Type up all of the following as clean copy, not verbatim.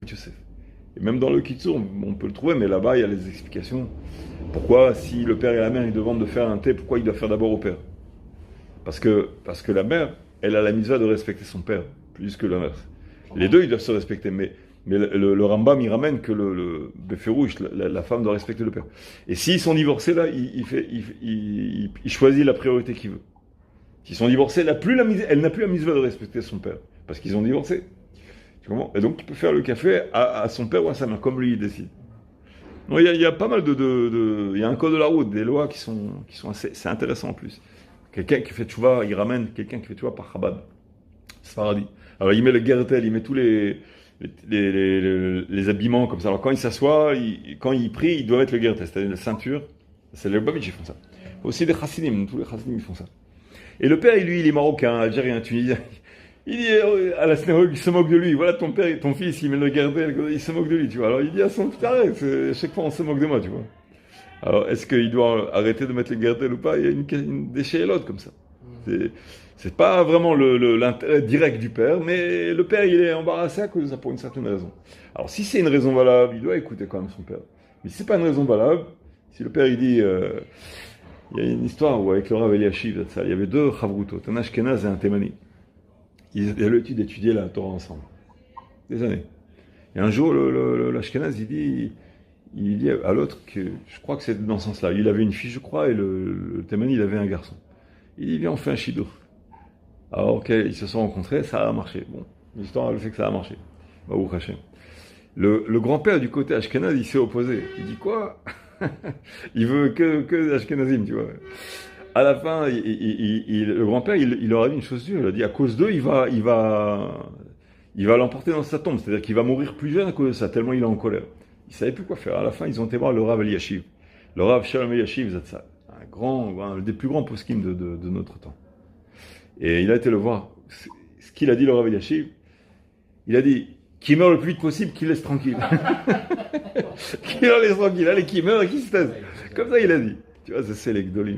Yosef. Et même dans le Kitsur, on peut le trouver, mais là-bas, il y a les explications. Pourquoi, si le père et la mère ils demandent de faire un thé, pourquoi il doit faire d'abord au père? Parce que la mère, elle a la mitzvah de respecter son père, plus que l'inverse. Les deux, ils doivent se respecter, mais le Rambam, il ramène que le Beferouche, la femme doit respecter le père. Et s'ils sont divorcés, là, il choisit la priorité qu'il veut. S'ils sont divorcés, elle n'a plus la mitzvah de respecter son père, parce qu'ils ont divorcé. Tu comprends? Et donc, il peut faire le café à son père ou à sa mère, comme lui, il décide. Non, il y a pas mal il y a un code de la route, des lois qui sont assez, c'est intéressant en plus. Quelqu'un qui fait tchouva, il ramène quelqu'un qui fait tchouva par Chabad. C'est paradis. Alors il met le gertel, il met tous les habillements comme ça. Alors quand il s'assoit, quand il prie, il doit mettre le gertel, c'est-à-dire la ceinture. C'est les Lubavitch qui font ça. Aussi des chassidim, tous les chassidim ils font ça. Et le père, lui, il est marocain, algérien, tunisien. Il dit à la synagogue, il se moque de lui. Voilà ton père et ton fils, il met le gertel, il se moque de lui, tu vois. Alors il dit à son putain, arrête, chaque fois on se moque de moi, tu vois. Alors, est-ce qu'il doit arrêter de mettre les gardels ou pas? Il y a une déchélote comme ça. C'est pas vraiment l'intérêt direct du père, mais le père, il est embarrassé à cause de ça pour une certaine raison. Alors, si c'est une raison valable, il doit écouter quand même son père. Mais si c'est pas une raison valable, si le père, il dit... il y a une histoire où, avec le Rav Eliashiv, il y avait deux Chavrutot, un Ashkenaz et un Temani. Ils avaient l'habitude d'étudier la Torah ensemble. Des années. Et un jour, l'Ashkenaz, il dit à l'autre que, je crois que c'est dans ce sens-là, il avait une fille, je crois, et le Temani, il avait un garçon. Il dit, viens, on fait un shidur. Alors, ok, ils se sont rencontrés, ça a marché. Bon, l'histoire le fait que ça a marché. Baruch Hashem. Le grand-père du côté Ashkenaz, il s'est opposé. Il dit quoi? Il veut que Ashkenazim, tu vois. À la fin, le grand-père, il leur a dit une chose dure. Il a dit, à cause d'eux, il va l'emporter dans sa tombe. C'est-à-dire qu'il va mourir plus jeune à cause de ça, tellement il est en colère. Ils ne savaient plus quoi faire. À la fin, ils ont été voir le Rav Eliashiv. Le Rav Shalom Eliashiv Zatzal. Un des plus grands poskim de notre temps. Et il a été le voir. Ce qu'il a dit, le Rav Eliashiv, il a dit, qu'il meurt le plus vite possible, qu'il laisse tranquille. Qu'il en laisse tranquille. Allez, qu'il meurt et qu'il se taise. Comme ça, il a dit. Tu vois, c'est les Gdolim.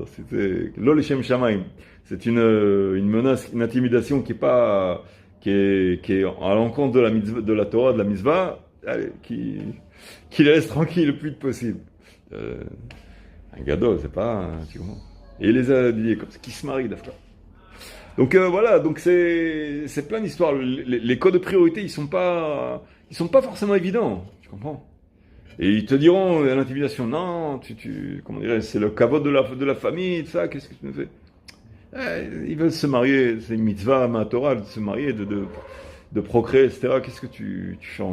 C'était Lol Shem Shamaim. C'est une menace, une intimidation qui est à l'encontre de la Torah, de la mitzvah. Allez, qui les laisse tranquille le plus vite possible. Un gadol, c'est pas... Tu comprends? Et il les a habillés comme ça, qui se marient d'Afka. Donc voilà, donc c'est plein d'histoires. Les codes de priorité, ils sont pas forcément évidents, tu comprends? Et ils te diront à l'intimidation, non, comment dirais, c'est le kavod de la famille, ça, qu'est-ce que tu me fais? Ils veulent se marier, c'est une mitzvah, ma Torah, de se marier, de procréer, etc. Qu'est-ce que tu fais en